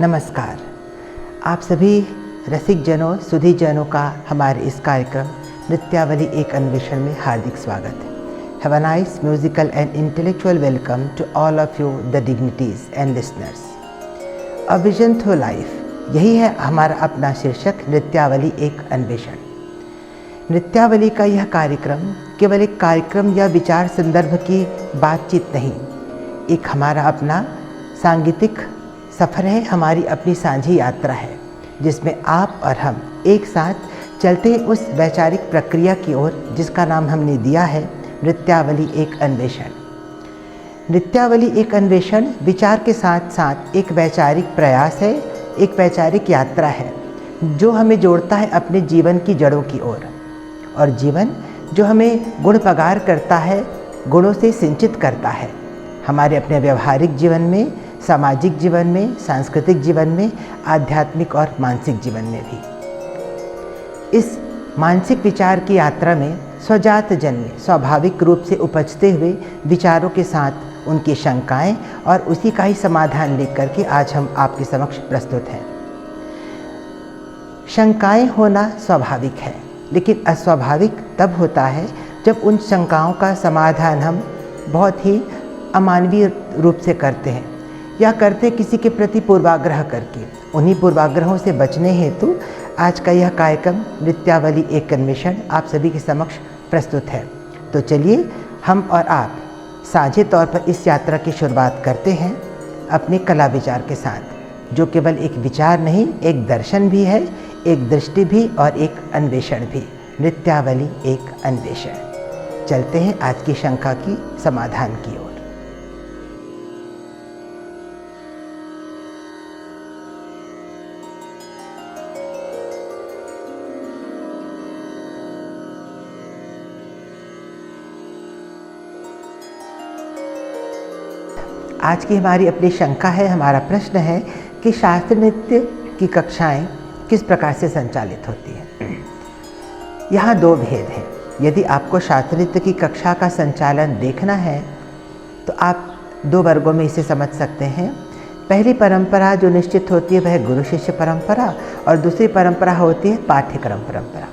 नमस्कार। आप सभी रसिक जनों, सुधी जनों का हमारे इस कार्यक्रम नृत्यावली एक अन्वेषण में हार्दिक स्वागत है। Have a nice musical and intellectual welcome to all of you the dignities and listeners. A vision through life, यही है हमारा अपना शीर्षक, नृत्यावली एक अन्वेषण। नृत्यावली का यह कार्यक्रम केवल एक कार्यक्रम या विचार संदर्भ की बातचीत नहीं, एक हमारा अपना सांगीतिक सफ़र है, हमारी अपनी साझी यात्रा है, जिसमें आप और हम एक साथ चलते हैं उस वैचारिक प्रक्रिया की ओर जिसका नाम हमने दिया है नृत्यावली एक अन्वेषण। नृत्यावली एक अन्वेषण विचार के साथ साथ एक वैचारिक प्रयास है, एक वैचारिक यात्रा है जो हमें जोड़ता है अपने जीवन की जड़ों की ओर। और जीवन जो हमें गुण पगार करता है, गुणों से सिंचित करता है, हमारे अपने व्यवहारिक जीवन में, सामाजिक जीवन में, सांस्कृतिक जीवन में, आध्यात्मिक और मानसिक जीवन में भी। इस मानसिक विचार की यात्रा में स्वजात जन्मे, स्वाभाविक रूप से उपजते हुए विचारों के साथ उनकी शंकाएं और उसी का ही समाधान लेकर के आज हम आपके समक्ष प्रस्तुत हैं। शंकाएं होना स्वाभाविक है, लेकिन अस्वाभाविक तब होता है जब उन शंकाओं का समाधान हम बहुत ही अमानवीय रूप से करते हैं या करते किसी के प्रति पूर्वाग्रह करके। उन्हीं पूर्वाग्रहों से बचने हेतु आज का यह कार्यक्रम नृत्यावली एक अन्वेषण आप सभी के समक्ष प्रस्तुत है। तो चलिए हम और आप साझे तौर पर इस यात्रा की शुरुआत करते हैं अपने कला विचार के साथ, जो केवल एक विचार नहीं, एक दर्शन भी है, एक दृष्टि भी और एक अन्वेषण भी। नृत्यावली एक अन्वेषण। चलते हैं आज की शंका की समाधान की ओर। आज की हमारी अपनी शंका है, हमारा प्रश्न है कि शास्त्रीय नृत्य की कक्षाएं किस प्रकार से संचालित होती हैं। यहाँ दो भेद हैं। यदि आपको शास्त्रीय नृत्य की कक्षा का संचालन देखना है तो आप दो वर्गों में इसे समझ सकते हैं। पहली परंपरा जो निश्चित होती है वह गुरु शिष्य परंपरा, और दूसरी परंपरा होती है पाठ्यक्रम परंपरा।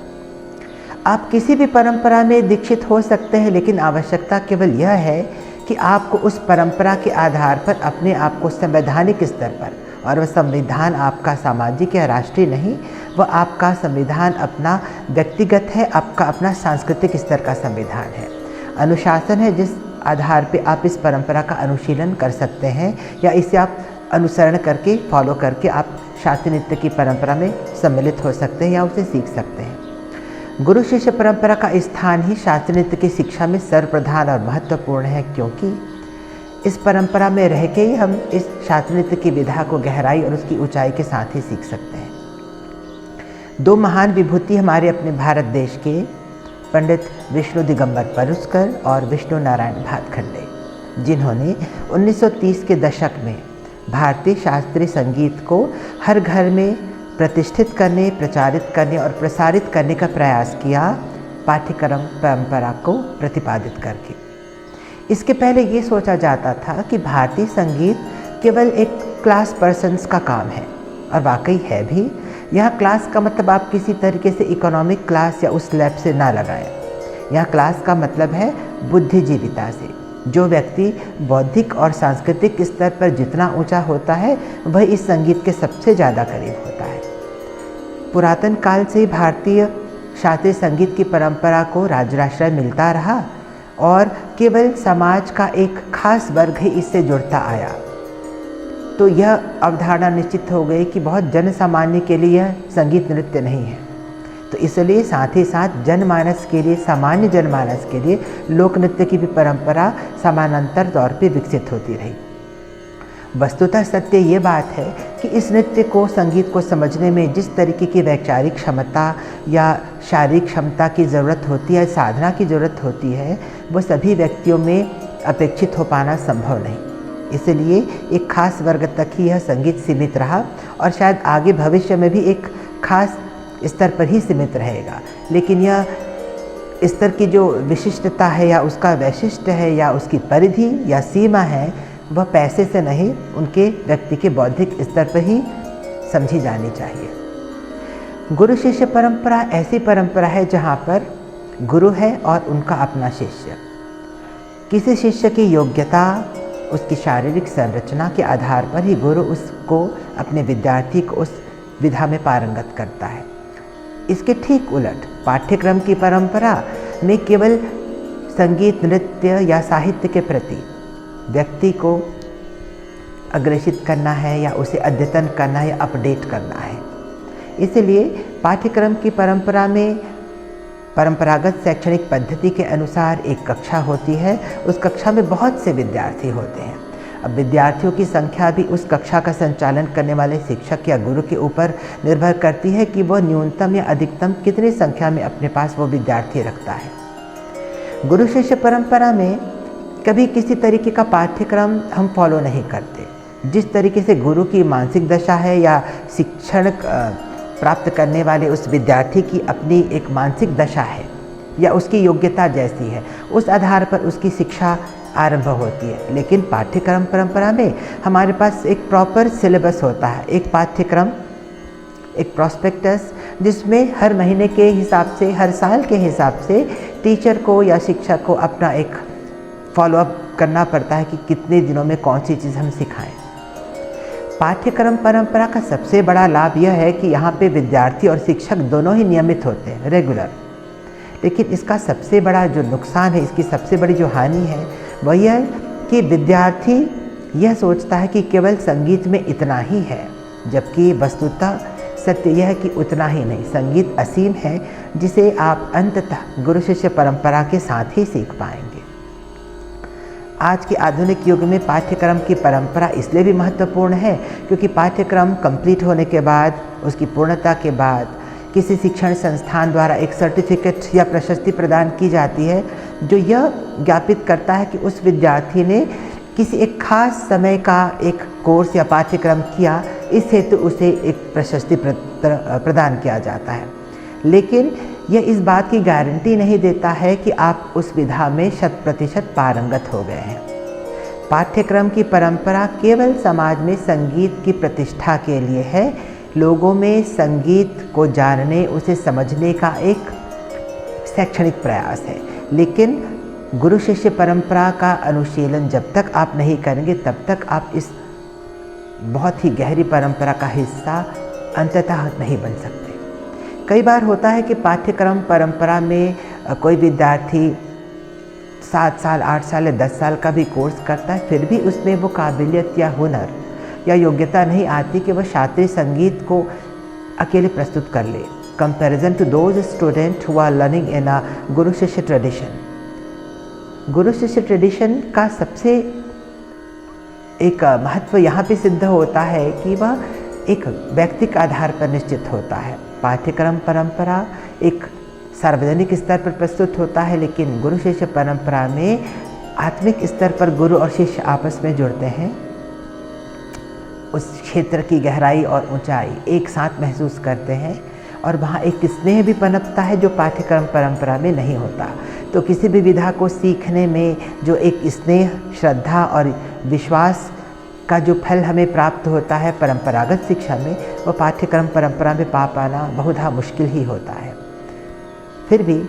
आप किसी भी परंपरा में दीक्षित हो सकते हैं, लेकिन आवश्यकता केवल यह है कि आपको उस परंपरा के आधार पर अपने आप को संवैधानिक स्तर पर, और वह संविधान आपका सामाजिक या राष्ट्रीय नहीं, वह आपका संविधान अपना व्यक्तिगत है, आपका अपना सांस्कृतिक स्तर का संविधान है, अनुशासन है, जिस आधार पे आप इस परंपरा का अनुशीलन कर सकते हैं या इसे आप अनुसरण करके, फॉलो करके आप शास्त्रीय नृत्य की परंपरा में सम्मिलित हो सकते हैं या उसे सीख सकते हैं। गुरु शिष्य परंपरा का स्थान ही शास्त्रीय नृत्य की शिक्षा में सर्वप्रधान और महत्वपूर्ण है, क्योंकि इस परंपरा में रह के ही हम इस शास्त्रीय नृत्य की विधा को गहराई और उसकी ऊंचाई के साथ ही सीख सकते हैं। दो महान विभूति हमारे अपने भारत देश के पंडित विष्णु दिगंबर पलुस्कर और विष्णु नारायण भातखंडे, जिन्होंने 1930 के दशक में भारतीय शास्त्रीय संगीत को हर घर में प्रतिष्ठित करने, प्रचारित करने और प्रसारित करने का प्रयास किया, पाठ्यक्रम परंपरा को प्रतिपादित करके। इसके पहले ये सोचा जाता था कि भारतीय संगीत केवल एक क्लास पर्सन्स का काम है, और वाकई है भी। यहाँ क्लास का मतलब आप किसी तरीके से इकोनॉमिक क्लास या उस लैब से ना लगाएं। यहाँ क्लास का मतलब है बुद्धिजीविता से। जो व्यक्ति बौद्धिक और सांस्कृतिक स्तर पर जितना ऊंचा होता है, वह इस संगीत के सबसे ज़्यादा करीब होता है। पुरातन काल से भारतीय शास्त्रीय संगीत की परंपरा को राजराश्रय मिलता रहा, और केवल समाज का एक खास वर्ग ही इससे जुड़ता आया। तो यह अवधारणा निश्चित हो गई कि बहुत जन सामान्य के लिए यह संगीत नृत्य नहीं है। तो इसलिए साथ ही साथ जनमानस के लिए, सामान्य जनमानस के लिए लोक नृत्य की भी परंपरा समानांतर तौर पर विकसित होती रही। वस्तुतः सत्य ये बात है कि इस नृत्य को, संगीत को समझने में जिस तरीके की वैचारिक क्षमता या शारीरिक क्षमता की ज़रूरत होती है, साधना की ज़रूरत होती है, वो सभी व्यक्तियों में अपेक्षित हो पाना संभव नहीं। इसलिए एक खास वर्ग तक ही यह संगीत सीमित रहा, और शायद आगे भविष्य में भी एक खास स्तर पर ही सीमित रहेगा। लेकिन यह स्तर की जो विशिष्टता है या उसका वैशिष्ट्य है या उसकी परिधि या सीमा है, वह पैसे से नहीं, उनके व्यक्ति के बौद्धिक स्तर पर ही समझी जानी चाहिए। गुरु शिष्य परंपरा ऐसी परंपरा है जहाँ पर गुरु है और उनका अपना शिष्य। किसी शिष्य की योग्यता, उसकी शारीरिक संरचना के आधार पर ही गुरु उसको, अपने विद्यार्थी को उस विधा में पारंगत करता है। इसके ठीक उलट पाठ्यक्रम की परंपरा में केवल संगीत, नृत्य या साहित्य के प्रति व्यक्ति को अग्रेसित करना है या उसे अद्यतन करना है या अपडेट करना है। इसलिए पाठ्यक्रम की परंपरा में परंपरागत शैक्षणिक पद्धति के अनुसार एक कक्षा होती है। उस कक्षा में बहुत से विद्यार्थी होते हैं। अब विद्यार्थियों की संख्या भी उस कक्षा का संचालन करने वाले शिक्षक या गुरु के ऊपर निर्भर करती है कि वह न्यूनतम या अधिकतम कितनी संख्या में अपने पास वो विद्यार्थी रखता है। गुरु शिष्य परंपरा में कभी किसी तरीके का पाठ्यक्रम हम फॉलो नहीं करते। जिस तरीके से गुरु की मानसिक दशा है या शिक्षण प्राप्त करने वाले उस विद्यार्थी की अपनी एक मानसिक दशा है या उसकी योग्यता जैसी है, उस आधार पर उसकी शिक्षा आरंभ होती है। लेकिन पाठ्यक्रम परंपरा में हमारे पास एक प्रॉपर सिलेबस होता है, एक पाठ्यक्रम, एक प्रोस्पेक्टस, जिसमें हर महीने के हिसाब से, हर साल के हिसाब से टीचर को या शिक्षक को अपना एक फॉलोअप करना पड़ता है कि कितने दिनों में कौन सी चीज़ हम सिखाएं। पाठ्यक्रम परंपरा का सबसे बड़ा लाभ यह है कि यहाँ पे विद्यार्थी और शिक्षक दोनों ही नियमित होते हैं, रेगुलर। लेकिन इसका सबसे बड़ा जो नुकसान है, इसकी सबसे बड़ी जो हानि है, वह यह है कि विद्यार्थी यह सोचता है कि केवल संगीत में इतना ही है, जबकि वस्तुतः सत्य यह है कि उतना ही नहीं, संगीत असीम है जिसे आप अंततः गुरु शिष्य परंपरा के साथ ही सीख पाएंगे। आज के आधुनिक युग में पाठ्यक्रम की परंपरा इसलिए भी महत्वपूर्ण है क्योंकि पाठ्यक्रम कंप्लीट होने के बाद, उसकी पूर्णता के बाद किसी शिक्षण संस्थान द्वारा एक सर्टिफिकेट या प्रशस्ति प्रदान की जाती है जो यह ज्ञापित करता है कि उस विद्यार्थी ने किसी एक खास समय का एक कोर्स या पाठ्यक्रम किया। इस हेतु उसे एक प्रशस्ति प्रदान किया जाता है। लेकिन यह इस बात की गारंटी नहीं देता है कि आप उस विधा में 100% पारंगत हो गए हैं। पाठ्यक्रम की परंपरा केवल समाज में संगीत की प्रतिष्ठा के लिए है, लोगों में संगीत को जानने, उसे समझने का एक शैक्षणिक प्रयास है। लेकिन गुरु शिष्य परंपरा का अनुशीलन जब तक आप नहीं करेंगे तब तक आप इस बहुत ही गहरी परंपरा का हिस्सा अंततः नहीं बन सकते। कई बार होता है कि पाठ्यक्रम परंपरा में कोई विद्यार्थी 7 साल, 8 साल या 10 साल का भी कोर्स करता है, फिर भी उसमें वो काबिलियत या हुनर या योग्यता नहीं आती कि वह शास्त्रीय संगीत को अकेले प्रस्तुत कर ले, comparison to those student who are learning in a guru shishya tradition. Guru shishya tradition का सबसे एक महत्व यहाँ पे सिद्ध होता है कि वह एक व्यक्तिक आधार पर निश्चित होता है। पाठ्यक्रम परंपरा एक सार्वजनिक स्तर पर प्रस्तुत होता है, लेकिन गुरु शिष्य परंपरा में आत्मिक स्तर पर गुरु और शिष्य आपस में जुड़ते हैं, उस क्षेत्र की गहराई और ऊंचाई एक साथ महसूस करते हैं और वहाँ एक स्नेह भी पनपता है जो पाठ्यक्रम परंपरा में नहीं होता। तो किसी भी विधा को सीखने में जो एक स्नेह, श्रद्धा और विश्वास का जो फल हमें प्राप्त होता है परंपरागत शिक्षा में, वह पाठ्यक्रम परंपरा में पा पाना बहुधा मुश्किल ही होता है। फिर भी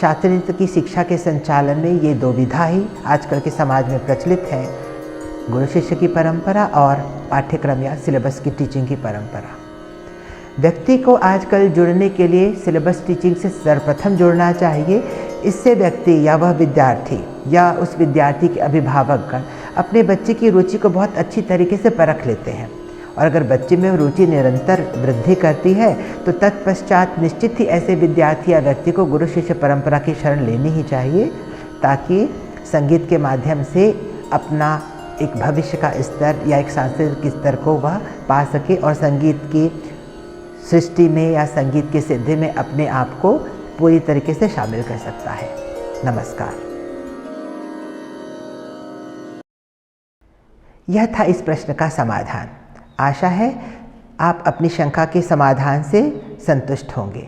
शास्त्रीय नृत्य की शिक्षा के संचालन में ये दो विधा ही आजकल के समाज में प्रचलित है, गुरु शिष्य की परंपरा और पाठ्यक्रम या सिलेबस की टीचिंग की परंपरा। व्यक्ति को आजकल जुड़ने के लिए सिलेबस टीचिंग से सर्वप्रथम जुड़ना चाहिए। इससे व्यक्ति या वह विद्यार्थी या उस विद्यार्थी के अभिभावकगण अपने बच्चे की रुचि को बहुत अच्छी तरीके से परख लेते हैं और अगर बच्चे में रुचि निरंतर वृद्धि करती है तो तत्पश्चात निश्चित ही ऐसे विद्यार्थी या व्यक्ति को गुरु शिष्य परंपरा की शरण लेनी ही चाहिए ताकि संगीत के माध्यम से अपना एक भविष्य का स्तर या एक सांस्कृतिक स्तर को वह पा सके और संगीत की सृष्टि में या संगीत की सिद्धि में अपने आप को पूरी तरीके से शामिल कर सकता है। नमस्कार। यह था इस प्रश्न का समाधान। आशा है आप अपनी शंका के समाधान से संतुष्ट होंगे।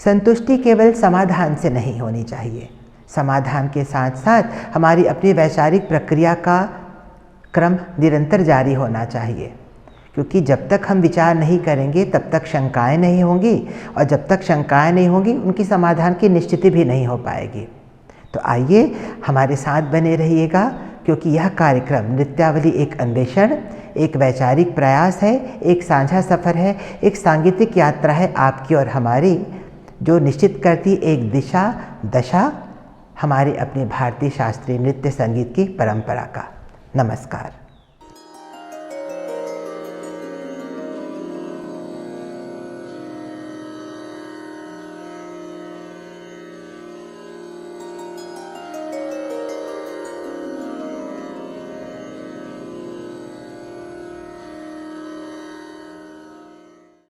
संतुष्टि केवल समाधान से नहीं होनी चाहिए, समाधान के साथ साथ हमारी अपनी वैचारिक प्रक्रिया का क्रम निरंतर जारी होना चाहिए, क्योंकि जब तक हम विचार नहीं करेंगे तब तक शंकाएं नहीं होंगी, और जब तक शंकाएं नहीं होंगी उनकी समाधान की निश्चिति भी नहीं हो पाएगी। तो आइए हमारे साथ बने रहिएगा, क्योंकि यह कार्यक्रम नृत्यावली एक अन्वेषण, एक वैचारिक प्रयास है, एक साझा सफ़र है, एक सांगीतिक यात्रा है आपकी और हमारी, जो निश्चित करती एक दिशा दशा हमारे अपने भारतीय शास्त्रीय नृत्य संगीत की परंपरा का। नमस्कार।